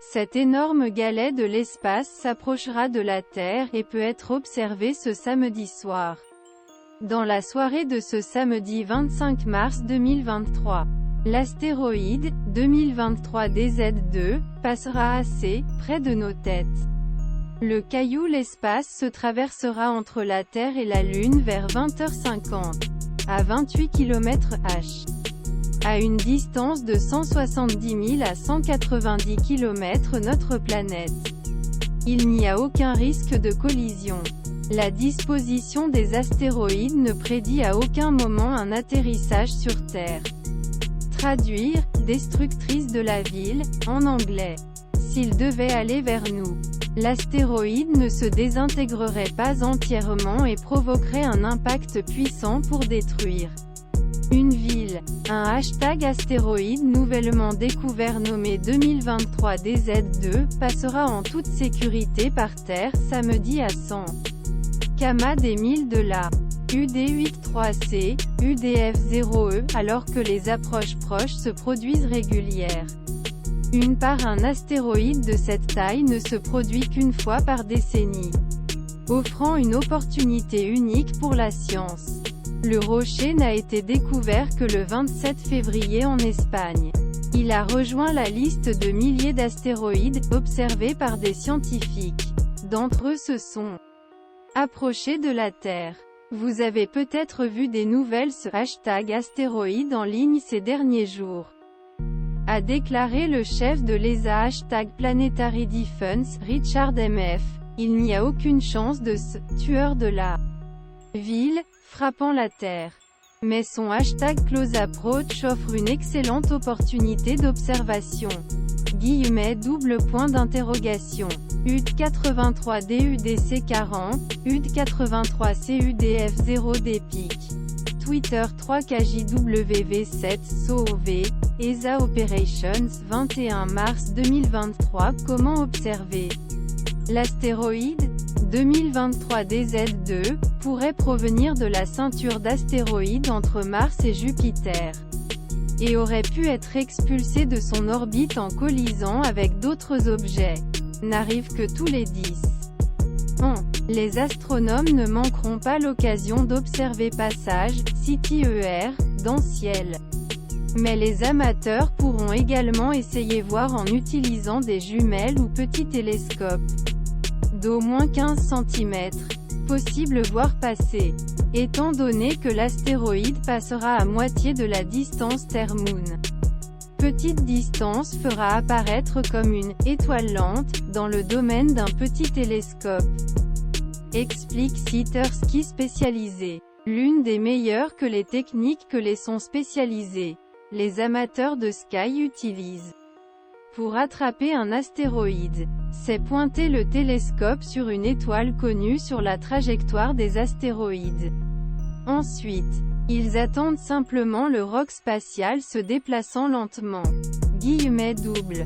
Cet énorme galet de l'espace s'approchera de la Terre et peut être observé ce samedi soir. Dans la soirée de ce samedi 25 mars 2023, l'astéroïde 2023 DZ2 passera assez près de nos têtes. Le caillou l'espace se traversera entre la Terre et la Lune vers 20h50, à 28 km/h. À une distance de 170 000 à 190 km notre planète. Il n'y a aucun risque de collision. La disposition des astéroïdes ne prédit à aucun moment un atterrissage sur Terre. Traduire, destructrice de la ville, en anglais. S'il devait aller vers nous, l'astéroïde ne se désintégrerait pas entièrement et provoquerait un impact puissant pour détruire une ville. Un hashtag astéroïde nouvellement découvert nommé 2023 DZ2 passera en toute sécurité par terre samedi à 100 km des milles de la UD83C, UDF0E, alors que les approches proches se produisent régulières. Un astéroïde de cette taille ne se produit qu'une fois par décennie, offrant une opportunité unique pour la science. Le rocher n'a été découvert que le 27 février en Espagne. Il a rejoint la liste de milliers d'astéroïdes, observés par des scientifiques. D'entre eux se sont approchés de la Terre. Vous avez peut-être vu des nouvelles ce hashtag astéroïde en ligne ces derniers jours, a déclaré le chef de l'ESA hashtag Planetary Defense, Richard MF. Il n'y a aucune chance de ce tueur de la ville frappant la Terre. Mais son hashtag Close Approach offre une excellente opportunité d'observation. UD 83 DUDC 40, UD 83 CUDF 0 DPIC. Twitter 3KJWV7 SOV, ESA Operations 21 mars 2023. Comment observer l'astéroïde 2023 DZ2 pourrait provenir de la ceinture d'astéroïdes entre Mars et Jupiter, et aurait pu être expulsé de son orbite en collisant avec d'autres objets. N'arrive que tous les 10 ans. Les astronomes ne manqueront pas l'occasion d'observer passage, CTER, dans ciel. Mais les amateurs pourront également essayer voir en utilisant des jumelles ou petits télescopes d'au moins 15 cm. Possible voir passer. Étant donné que l'astéroïde passera à moitié de la distance Terre-Moon. Petite distance fera apparaître comme une « étoile lente » dans le domaine d'un petit télescope. Explique Sitterski spécialisé. L'une des meilleures que les techniques que les sons spécialisés, les amateurs de sky utilisent pour attraper un astéroïde, c'est pointer le télescope sur une étoile connue sur la trajectoire des astéroïdes. Ensuite, ils attendent simplement le roc spatial se déplaçant lentement. __.